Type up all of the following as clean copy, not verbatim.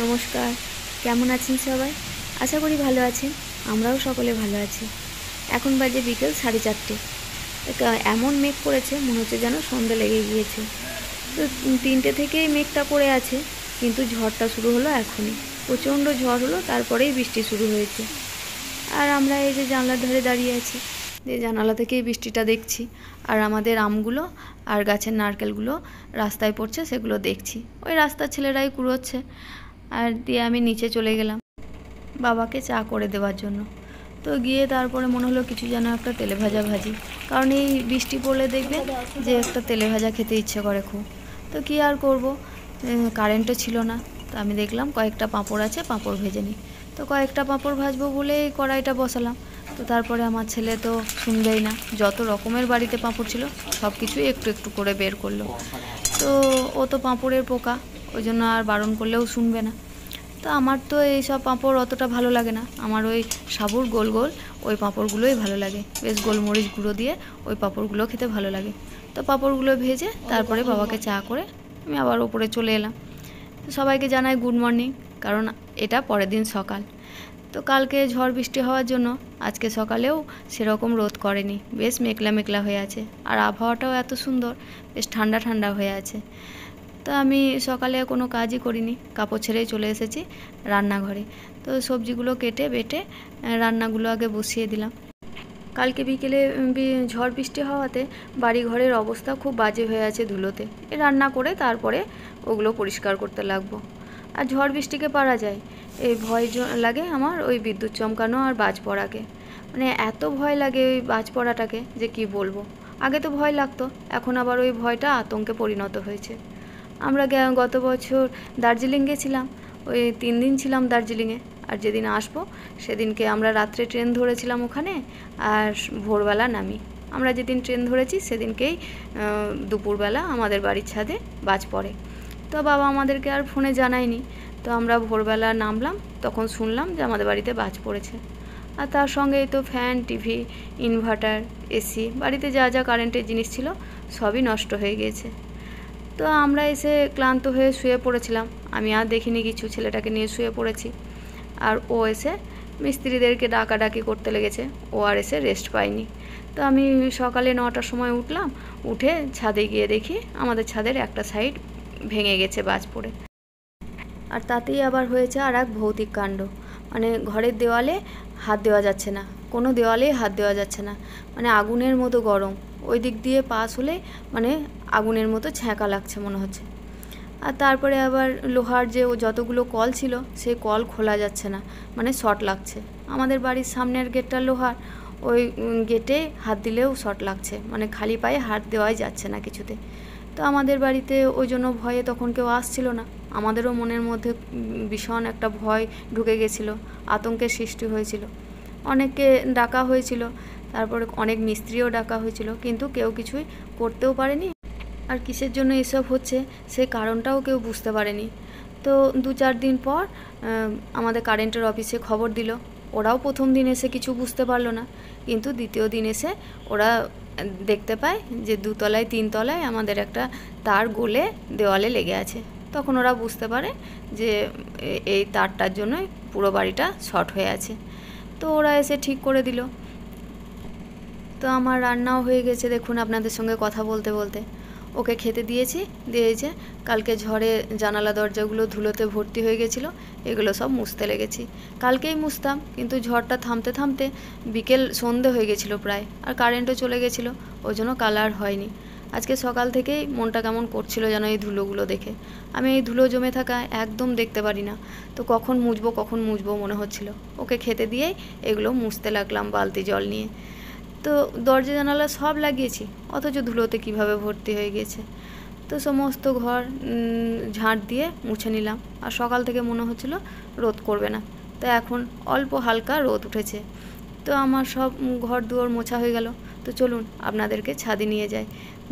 নমস্কার, কেমন আছেন সবাই? আশা করি ভালো আছেন। আমরাও সকলে ভালো আছি। এখন বাজে বিকেল 4:30। এমন মেঘ করেছে মনে হচ্ছে যেন সন্ধ্যা লেগে গিয়েছে। তো 3টে থেকেই মেঘটা করে আছে, কিন্তু ঝড়টা শুরু হলো এখনই। প্রচণ্ড ঝড় হলো, তারপরেই বৃষ্টি শুরু হয়েছে। আর আমরা এই যে জানলার ধারে দাঁড়িয়ে আছি, যে জানালা থেকেই বৃষ্টিটা দেখছি। আর আমাদের আমগুলো আর গাছের নারকেলগুলো রাস্তায় পড়ছে, সেগুলো দেখছি। ওই রাস্তার ছেলেরাই কুড়োচ্ছে। আর দিয়ে আমি নিচে চলে গেলাম বাবাকে চা করে দেওয়ার জন্য। তো গিয়ে তারপরে মনে হলো কিছু যেন একটা তেলে ভাজা ভাজি, কারণ এই বৃষ্টি পড়লে দেখবেন যে একটা তেলে ভাজা খেতে ইচ্ছে করে খুব। তো কী আর করব, কারেন্টও ছিল না। তো আমি দেখলাম কয়েকটা পাঁপড় আছে, পাঁপড় ভেজে নিই। তো কয়েকটা পাঁপড় ভাজবো বলেই কড়াইটা বসালাম। তো তারপরে আমার ছেলে তো শুনবেই না, যত রকমের বাড়িতে পাঁপড় ছিল সব কিছুই একটু একটু করে বের করলো। তো ও তো পাঁপড়ের পোকা, ওই জন্য আর বারণ করলেও শুনবে না। তো আমার তো এইসব পাঁপড় অতটা ভালো লাগে না, আমার ওই সাবুর গোল গোল ওই পাঁপড়গুলোই ভালো লাগে। বেশ গোলমরিচ গুঁড়ো দিয়ে ওই পাঁপড়গুলো খেতে ভালো লাগে। তো পাঁপড়গুলো ভেজে তারপরে বাবাকে চা করে আমি আবার ওপরে চলে এলাম। সবাইকে জানাই গুড মর্নিং, কারণ এটা পরের দিন সকাল। তো কালকে ঝড় বৃষ্টি হওয়ার জন্য আজকে সকালেও সেরকম রোদ করেনি, বেশ মেঘলা মেঘলা হয়ে আছে। আর আবহাওয়াটাও এত সুন্দর, বেশ ঠান্ডা ঠান্ডা হয়ে আছে। তো আমি সকালে কোনো কাজই করিনি, কাপড় ছেড়েই চলে এসেছি রান্নাঘরে। তো সবজিগুলো কেটে বেটে রান্নাগুলো আগে বসিয়ে দিলাম। কালকে বিকেলে ঝড় বৃষ্টি হওয়াতে বাড়ি ঘরের অবস্থা খুব বাজে হয়ে আছে ধুলোতে। রান্না করে তারপরে ওগুলো পরিষ্কার করতে লাগবো। আর ঝড় বৃষ্টিকে পারা যায়, এই ভয় লাগে আমার ওই বিদ্যুৎ চমকানো আর বাজ পড়াকে। মানে এত ভয় লাগে ওই বাজ পড়াটাকে যে কি বলবো। আগে তো ভয় লাগতো, এখন আবার ওই ভয়টা আতঙ্কে পরিণত হয়েছে। আমরা গত বছর দার্জিলিং গেছিলাম, ওই 3 দিন ছিলাম দার্জিলিংয়ে। আর যেদিন আসবো সেদিনকে আমরা রাত্রে ট্রেন ধরেছিলাম ওখানে, আর ভোরবেলা নামি। আমরা যেদিন ট্রেন ধরেছি সেদিনকেই দুপুরবেলা আমাদের বাড়ির ছাদে বাজ পড়ে। তো বাবা আমাদেরকে আর ফোনে জানায়নি। তো আমরা ভোরবেলা নামলাম, তখন শুনলাম যে আমাদের বাড়িতে বাজ পড়েছে। আর তার সঙ্গেই তো ফ্যান, টিভি, ইনভার্টার, এসি, বাড়িতে যা যা কারেন্টের জিনিস ছিল সবই নষ্ট হয়ে গিয়েছে। তো আমরা এসে ক্লান্ত হয়ে শুয়ে পড়েছিলাম। আমি আর দেখিনি কিছু, ছেলেটাকে নিয়ে শুয়ে পড়েছি। আর ও এসে মিস্ত্রিদেরকে ডাকাডাকি করতে লেগেছে, ও আর এসে রেস্ট পায়নি। তো আমি সকালে 9টার সময় উঠলাম, উঠে ছাদে গিয়ে দেখি আমাদের ছাদের একটা সাইড ভেঙে গেছে বাজ পড়ে। আর তাতেই আবার হয়েছে আর এক ভৌতিক কাণ্ড। মানে ঘরের দেওয়ালে হাত দেওয়া যাচ্ছে না, কোনো দেওয়ালেই হাত দেওয়া যাচ্ছে না। মানে আগুনের মতো গরম, ওই দিক দিয়ে পাস হলে মানে আগুনের মতো ছ্যাঁকা লাগছে মনে হচ্ছে। আর তারপরে আবার লোহার যে যতগুলো কল ছিল সেই কল খোলা যাচ্ছে না, মানে শর্ট লাগছে। আমাদের বাড়ির সামনের গেটটা লোহার, ওই গেটে হাত দিলেও শর্ট লাগছে, মানে খালি পায়ে হাত দেওয়াই যাচ্ছে না কিছুতে। তো আমাদের বাড়িতে ওই জন্য ভয়ে তখন কেউ আসছিল না। আমাদেরও মনের মধ্যে ভীষণ একটা ভয় ঢুকে গেছিলো, আতঙ্কের সৃষ্টি হয়েছিল। অনেককে ডাকা হয়েছিল, তারপরে অনেক মিস্ত্রিও ডাকা হয়েছিল, কিন্তু কেউ কিছুই করতেও পারেনি। আর কিসের জন্য এসব হচ্ছে সেই কারণটাও কেউ বুঝতে পারেনি। তো 2-4 দিন পর আমাদের কারেন্টের অফিসে খবর দিল। ওরাও প্রথম দিন এসে কিছু বুঝতে পারলো না, কিন্তু দ্বিতীয় দিন এসে ওরা দেখতে পায় যে 2 তলায় 3 তলায় আমাদের একটা তার গলে দেওয়ালে লেগে আছে। তখন ওরা বুঝতে পারে যে এই তারটার জন্যই পুরো বাড়িটা শর্ট হয়ে আছে। তো ওরা এসে ঠিক করে দিল। তো আমার রান্নাও হয়ে গেছে, দেখুন আপনাদের সঙ্গে কথা বলতে বলতে। ওকে খেতে দিয়েছি, দিয়েছে। কালকে ঝড়ে জানালা দরজাগুলো ধুলোতে ভর্তি হয়ে গেছিলো, এগুলো সব মুছতে লেগেছি। কালকেই মুছতাম, কিন্তু ঝড়টা থামতে থামতে বিকেল সন্ধে হয়ে গেছিলো প্রায়, আর কারেন্টও চলে গেছিলো, ওই জন্য কালার হয়নি। আজকে সকাল থেকেই মনটা কেমন করছিল যেন এই ধুলোগুলো দেখে। আমি এই ধুলো জমে থাকা একদম দেখতে পারি না, তো কখন মুছবো মনে হচ্ছিল। ওকে খেতে দিয়েই এগুলো মুছতে লাগলাম বালতি জল নিয়ে। তো দরজা জানালা সব লাগিয়েছি, অথচ ধুলোতে কিভাবে ভর্তি হয়ে গেছে। তো সমস্ত ঘর ঝাঁট দিয়ে মুছে নিলাম। আর সকাল থেকে মনে হচ্ছিল রোদ করবে না, তো এখন অল্প হালকা রোদ উঠেছে। তো আমার সব ঘর দুয়ার মোছা হয়ে গেল। তো চলুন আপনাদেরকে ছাদে নিয়ে যাই,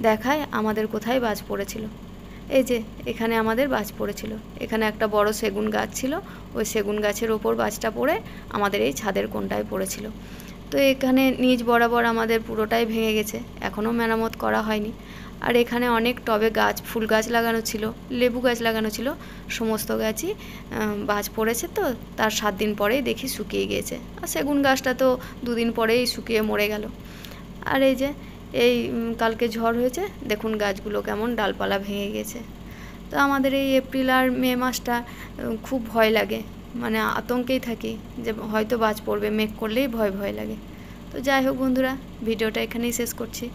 দেখায় আমাদের কোথায় বাজ পড়েছিল। এই যে এখানে আমাদের বাজ পড়েছিল, এখানে একটা বড় সেগুন গাছ ছিল, ওই সেগুন গাছের ওপর বাজটা পড়ে আমাদের এই ছাদের কোণটায় পড়েছিল। তো এখানে নিচ বরাবর আমাদের পুরোটাই ভেঙে গেছে, এখনও মেরামত করা হয়নি। আর এখানে অনেক টবে গাছ, ফুল গাছ লাগানো ছিল, লেবু গাছ লাগানো ছিল, সমস্ত গাছই বাজ পড়েছে। তো তার 7 দিন পরেই দেখি শুকিয়ে গিয়েছে। আর সেগুন গাছটা তো 2 দিন পরেই শুকিয়ে মরে গেল। আর এই যে এই কালকে ঝড় হয়েছে, দেখুন গাছগুলো কেমন ডালপালা ভেঙে গেছে। তো আমাদের এই এপ্রিল আর মে মাসটা খুব ভয় লাগে, মানে আতঙ্কেই থাকি যে হয়তো বাজ পড়বে, মেঘ করলেই ভয় ভয় লাগে। তো যাই হোক বন্ধুরা, ভিডিওটা এখানেই শেষ করছি।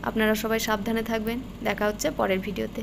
আপনারা সবাই সাবধানে থাকবেন, দেখা হচ্ছে পরের ভিডিওতে।